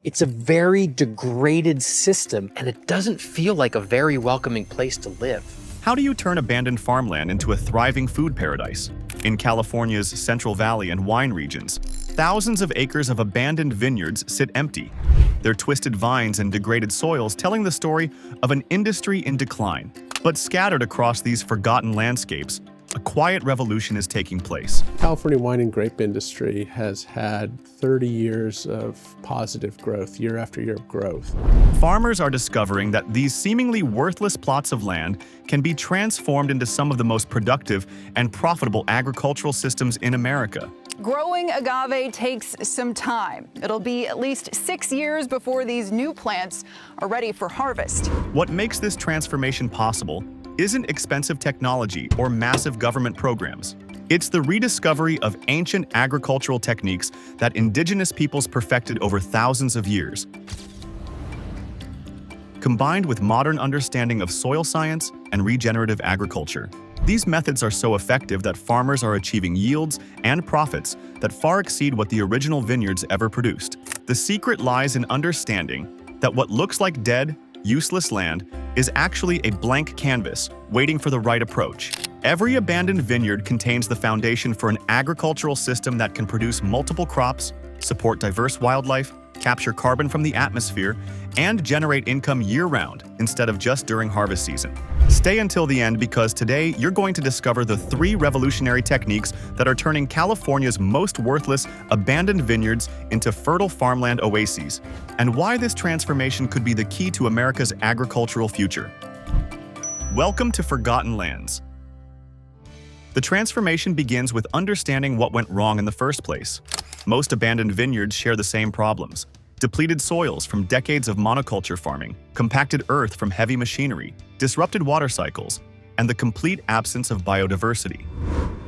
It's a very degraded system, and it doesn't feel like a very welcoming place to live. How do you turn abandoned farmland into a thriving food paradise? In California's Central Valley and wine regions, thousands of acres of abandoned vineyards sit empty, their twisted vines and degraded soils telling the story of an industry in decline. But scattered across these forgotten landscapes, a quiet revolution is taking place. California wine and grape industry has had 30 years of positive growth, year after year of growth. Farmers are discovering that these seemingly worthless plots of land can be transformed into some of the most productive and profitable agricultural systems in America. Growing agave takes some time. It'll be at least 6 years before these new plants are ready for harvest. What makes this transformation possible isn't expensive technology or massive government programs. It's the rediscovery of ancient agricultural techniques that indigenous peoples perfected over thousands of years, combined with modern understanding of soil science and regenerative agriculture. These methods are so effective that farmers are achieving yields and profits that far exceed what the original vineyards ever produced. The secret lies in understanding that what looks like dead, useless land is actually a blank canvas waiting for the right approach. Every abandoned vineyard contains the foundation for an agricultural system that can produce multiple crops, support diverse wildlife, capture carbon from the atmosphere, and generate income year-round instead of just during harvest season. Stay until the end because today you're going to discover the 3 revolutionary techniques that are turning California's most worthless abandoned vineyards into fertile farmland oases, and why this transformation could be the key to America's agricultural future. Welcome to Forgotten Lands. The transformation begins with understanding what went wrong in the first place. Most abandoned vineyards share the same problems: depleted soils from decades of monoculture farming, compacted earth from heavy machinery, disrupted water cycles, and the complete absence of biodiversity.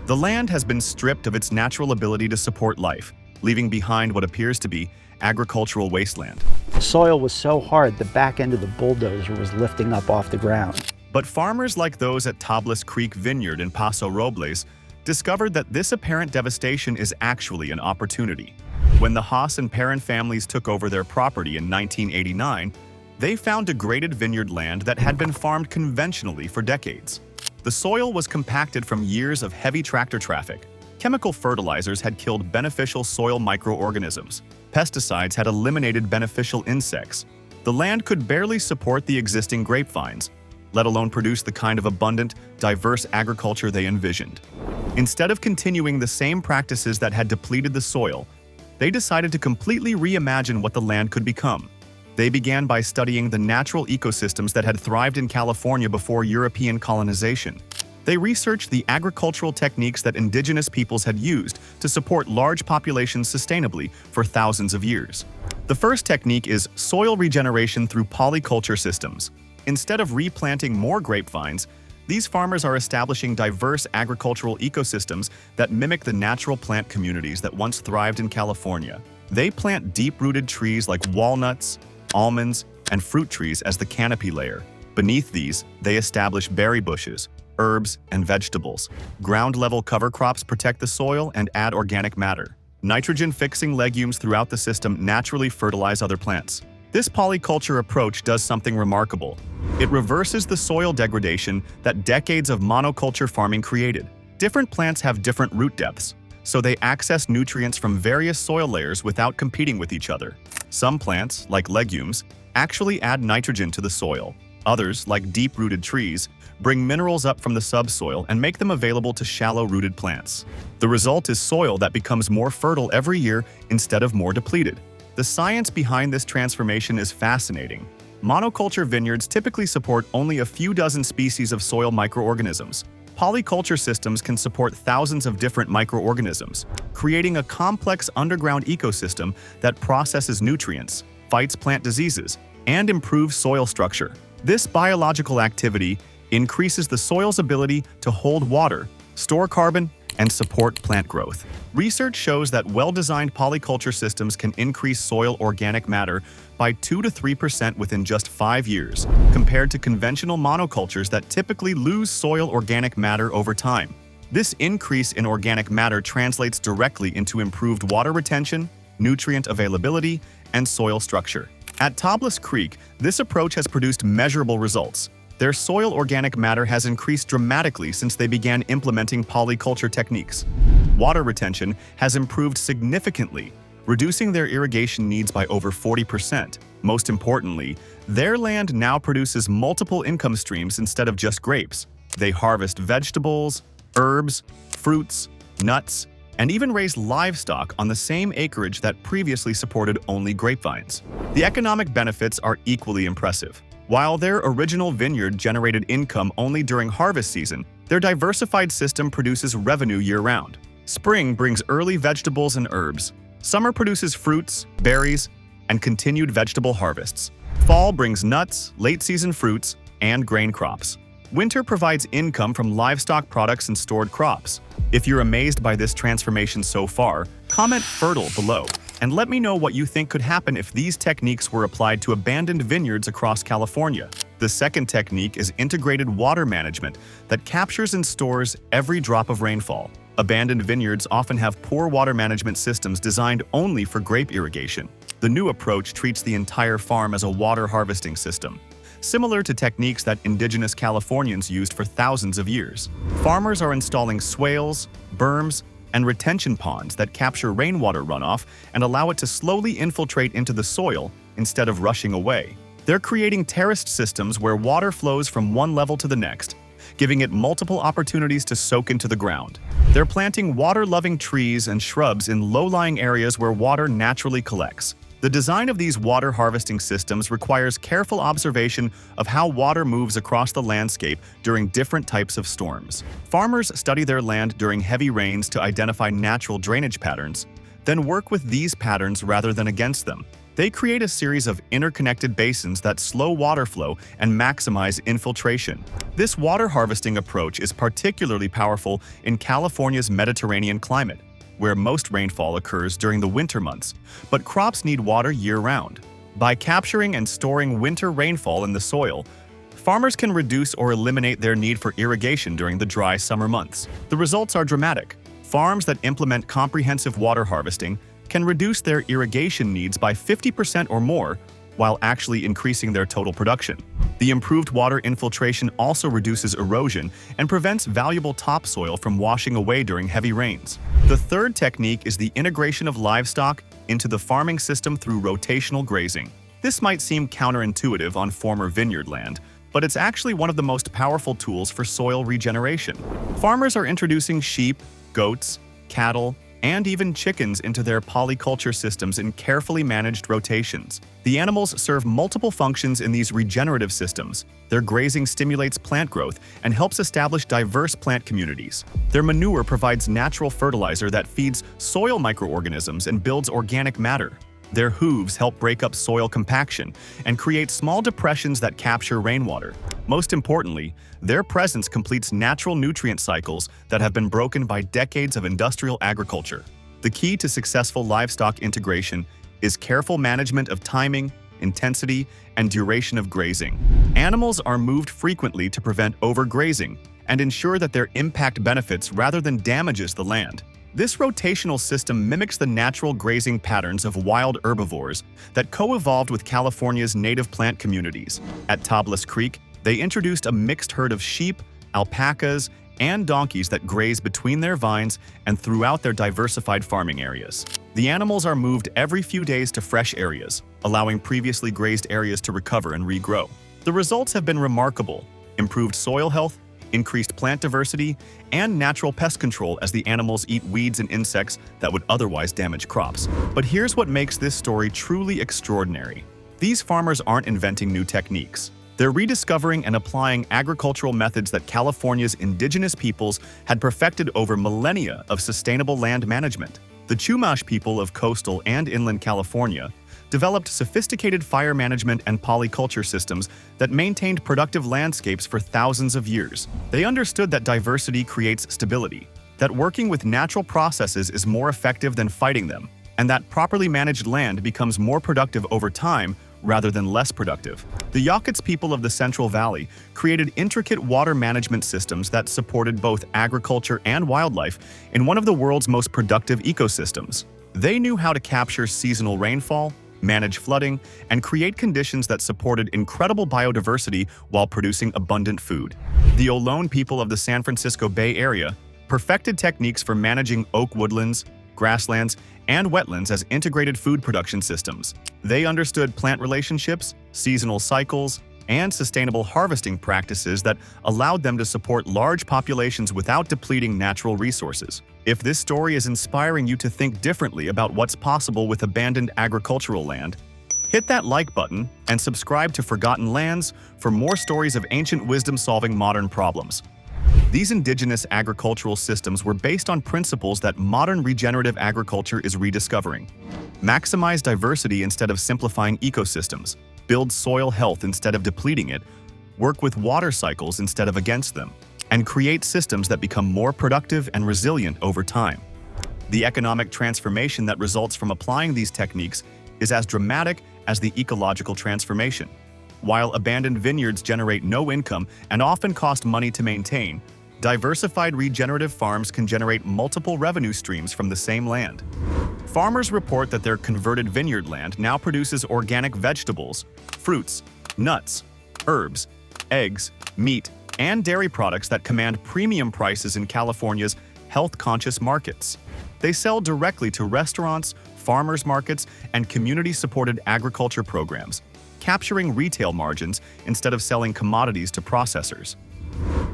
The land has been stripped of its natural ability to support life, leaving behind what appears to be agricultural wasteland. The soil was so hard, the back end of the bulldozer was lifting up off the ground. But farmers like those at Tablas Creek Vineyard in Paso Robles discovered that this apparent devastation is actually an opportunity. When the Haas and Perrin families took over their property in 1989, they found degraded vineyard land that had been farmed conventionally for decades. The soil was compacted from years of heavy tractor traffic. Chemical fertilizers had killed beneficial soil microorganisms. Pesticides had eliminated beneficial insects. The land could barely support the existing grapevines, let alone produce the kind of abundant, diverse agriculture they envisioned. Instead of continuing the same practices that had depleted the soil, they decided to completely reimagine what the land could become. They began by studying the natural ecosystems that had thrived in California before European colonization. They researched the agricultural techniques that indigenous peoples had used to support large populations sustainably for thousands of years. The first technique is soil regeneration through polyculture systems. Instead of replanting more grapevines, these farmers are establishing diverse agricultural ecosystems that mimic the natural plant communities that once thrived in California. They plant deep-rooted trees like walnuts, almonds, and fruit trees as the canopy layer. Beneath these, they establish berry bushes, herbs, and vegetables. Ground-level cover crops protect the soil and add organic matter. Nitrogen-fixing legumes throughout the system naturally fertilize other plants. This polyculture approach does something remarkable. It reverses the soil degradation that decades of monoculture farming created. Different plants have different root depths, so they access nutrients from various soil layers without competing with each other. Some plants, like legumes, actually add nitrogen to the soil. Others, like deep-rooted trees, bring minerals up from the subsoil and make them available to shallow-rooted plants. The result is soil that becomes more fertile every year instead of more depleted. The science behind this transformation is fascinating. Monoculture vineyards typically support only a few dozen species of soil microorganisms. Polyculture systems can support thousands of different microorganisms, creating a complex underground ecosystem that processes nutrients, fights plant diseases, and improves soil structure. This biological activity increases the soil's ability to hold water, store carbon, and support plant growth. Research shows that well-designed polyculture systems can increase soil organic matter by 2 to 3% within just 5 years, compared to conventional monocultures that typically lose soil organic matter over time. This increase in organic matter translates directly into improved water retention, nutrient availability, and soil structure. At Tablas Creek, this approach has produced measurable results. Their soil organic matter has increased dramatically since they began implementing polyculture techniques. Water retention has improved significantly, reducing their irrigation needs by over 40%. Most importantly, their land now produces multiple income streams instead of just grapes. They harvest vegetables, herbs, fruits, nuts, and even raise livestock on the same acreage that previously supported only grapevines. The economic benefits are equally impressive. While their original vineyard generated income only during harvest season, their diversified system produces revenue year-round. Spring brings early vegetables and herbs. Summer produces fruits, berries, and continued vegetable harvests. Fall brings nuts, late-season fruits, and grain crops. Winter provides income from livestock products and stored crops. If you're amazed by this transformation so far, comment fertile below and let me know what you think could happen if these techniques were applied to abandoned vineyards across California. The second technique is integrated water management that captures and stores every drop of rainfall. Abandoned vineyards often have poor water management systems designed only for grape irrigation. The new approach treats the entire farm as a water harvesting system, similar to techniques that indigenous Californians used for thousands of years. Farmers are installing swales, berms, and retention ponds that capture rainwater runoff and allow it to slowly infiltrate into the soil instead of rushing away. They're creating terraced systems where water flows from one level to the next, giving it multiple opportunities to soak into the ground. They're planting water-loving trees and shrubs in low-lying areas where water naturally collects. The design of these water harvesting systems requires careful observation of how water moves across the landscape during different types of storms. Farmers study their land during heavy rains to identify natural drainage patterns, then work with these patterns rather than against them. They create a series of interconnected basins that slow water flow and maximize infiltration. This water harvesting approach is particularly powerful in California's Mediterranean climate, where most rainfall occurs during the winter months, but crops need water year-round. By capturing and storing winter rainfall in the soil, farmers can reduce or eliminate their need for irrigation during the dry summer months. The results are dramatic. Farms that implement comprehensive water harvesting can reduce their irrigation needs by 50% or more, while actually increasing their total production. The improved water infiltration also reduces erosion and prevents valuable topsoil from washing away during heavy rains. The third technique is the integration of livestock into the farming system through rotational grazing. This might seem counterintuitive on former vineyard land, but it's actually one of the most powerful tools for soil regeneration. Farmers are introducing sheep, goats, cattle, and even chickens into their polyculture systems in carefully managed rotations. The animals serve multiple functions in these regenerative systems. Their grazing stimulates plant growth and helps establish diverse plant communities. Their manure provides natural fertilizer that feeds soil microorganisms and builds organic matter. Their hooves help break up soil compaction and create small depressions that capture rainwater. Most importantly, their presence completes natural nutrient cycles that have been broken by decades of industrial agriculture. The key to successful livestock integration is careful management of timing, intensity, and duration of grazing. Animals are moved frequently to prevent overgrazing and ensure that their impact benefits rather than damages the land. This rotational system mimics the natural grazing patterns of wild herbivores that co-evolved with California's native plant communities. At Tablas Creek, they introduced a mixed herd of sheep, alpacas, and donkeys that graze between their vines and throughout their diversified farming areas. The animals are moved every few days to fresh areas, allowing previously grazed areas to recover and regrow. The results have been remarkable: improved soil health, increased plant diversity, and natural pest control as the animals eat weeds and insects that would otherwise damage crops. But here's what makes this story truly extraordinary. These farmers aren't inventing new techniques. They're rediscovering and applying agricultural methods that California's indigenous peoples had perfected over millennia of sustainable land management. The Chumash people of coastal and inland California developed sophisticated fire management and polyculture systems that maintained productive landscapes for thousands of years. They understood that diversity creates stability, that working with natural processes is more effective than fighting them, and that properly managed land becomes more productive over time rather than less productive. The Yakuts people of the Central Valley created intricate water management systems that supported both agriculture and wildlife in one of the world's most productive ecosystems. They knew how to capture seasonal rainfall, manage flooding, and create conditions that supported incredible biodiversity while producing abundant food. The Ohlone people of the San Francisco Bay Area perfected techniques for managing oak woodlands, grasslands, and wetlands as integrated food production systems. They understood plant relationships, seasonal cycles, and sustainable harvesting practices that allowed them to support large populations without depleting natural resources. If this story is inspiring you to think differently about what's possible with abandoned agricultural land, hit that like button and subscribe to Forgotten Lands for more stories of ancient wisdom solving modern problems. These indigenous agricultural systems were based on principles that modern regenerative agriculture is rediscovering. Maximize diversity instead of simplifying ecosystems, build soil health instead of depleting it, work with water cycles instead of against them, and create systems that become more productive and resilient over time. The economic transformation that results from applying these techniques is as dramatic as the ecological transformation. While abandoned vineyards generate no income and often cost money to maintain, diversified regenerative farms can generate multiple revenue streams from the same land. Farmers report that their converted vineyard land now produces organic vegetables, fruits, nuts, herbs, eggs, meat, and dairy products that command premium prices in California's health-conscious markets. They sell directly to restaurants, farmers markets, and community-supported agriculture programs, capturing retail margins instead of selling commodities to processors.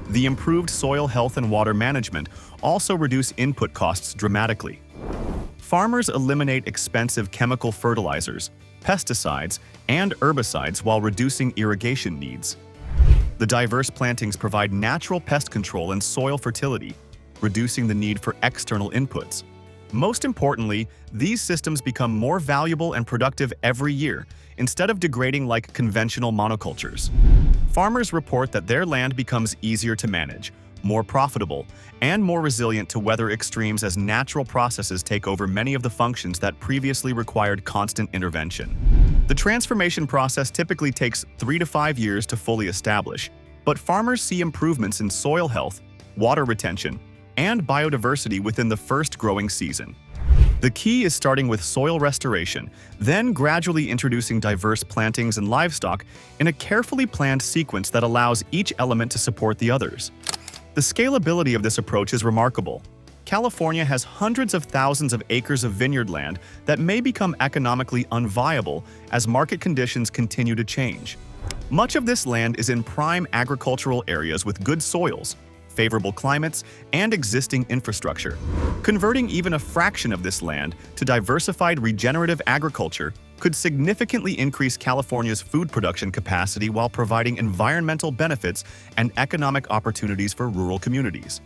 The improved soil health and water management also reduce input costs dramatically. Farmers eliminate expensive chemical fertilizers, pesticides, and herbicides while reducing irrigation needs. The diverse plantings provide natural pest control and soil fertility, reducing the need for external inputs. Most importantly, these systems become more valuable and productive every year, instead of degrading like conventional monocultures. Farmers report that their land becomes easier to manage, more profitable, and more resilient to weather extremes as natural processes take over many of the functions that previously required constant intervention. The transformation process typically takes 3 to 5 years to fully establish, but farmers see improvements in soil health, water retention, and biodiversity within the first growing season. The key is starting with soil restoration, then gradually introducing diverse plantings and livestock in a carefully planned sequence that allows each element to support the others. The scalability of this approach is remarkable. California has hundreds of thousands of acres of vineyard land that may become economically unviable as market conditions continue to change. Much of this land is in prime agricultural areas with good soils, favorable climates, and existing infrastructure. Converting even a fraction of this land to diversified regenerative agriculture could significantly increase California's food production capacity while providing environmental benefits and economic opportunities for rural communities.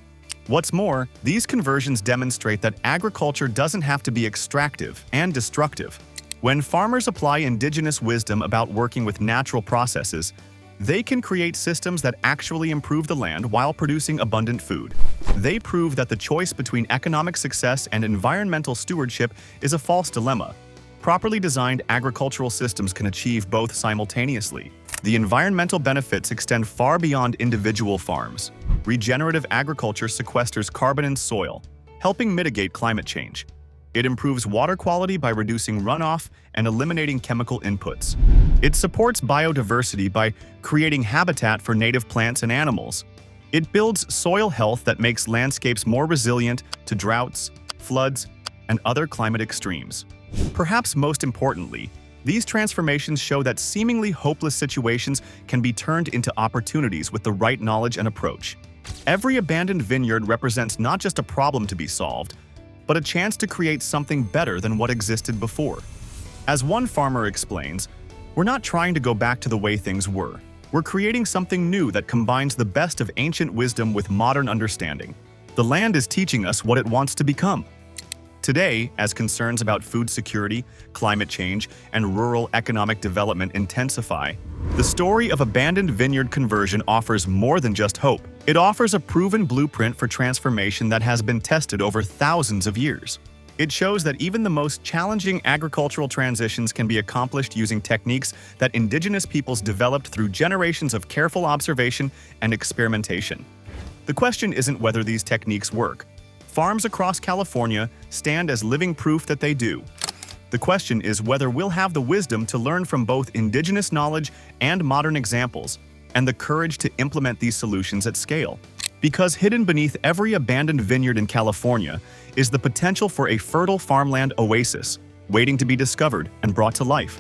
What's more, these conversions demonstrate that agriculture doesn't have to be extractive and destructive. When farmers apply indigenous wisdom about working with natural processes, they can create systems that actually improve the land while producing abundant food. They prove that the choice between economic success and environmental stewardship is a false dilemma. Properly designed agricultural systems can achieve both simultaneously. The environmental benefits extend far beyond individual farms. Regenerative agriculture sequesters carbon in soil, helping mitigate climate change. It improves water quality by reducing runoff and eliminating chemical inputs. It supports biodiversity by creating habitat for native plants and animals. It builds soil health that makes landscapes more resilient to droughts, floods, and other climate extremes. Perhaps most importantly, these transformations show that seemingly hopeless situations can be turned into opportunities with the right knowledge and approach. Every abandoned vineyard represents not just a problem to be solved, but a chance to create something better than what existed before. As one farmer explains, we're not trying to go back to the way things were. We're creating something new that combines the best of ancient wisdom with modern understanding. The land is teaching us what it wants to become. Today, as concerns about food security, climate change, and rural economic development intensify, the story of abandoned vineyard conversion offers more than just hope. It offers a proven blueprint for transformation that has been tested over thousands of years. It shows that even the most challenging agricultural transitions can be accomplished using techniques that indigenous peoples developed through generations of careful observation and experimentation. The question isn't whether these techniques work. Farms across California stand as living proof that they do. The question is whether we'll have the wisdom to learn from both indigenous knowledge and modern examples, and the courage to implement these solutions at scale. Because hidden beneath every abandoned vineyard in California is the potential for a fertile farmland oasis, waiting to be discovered and brought to life.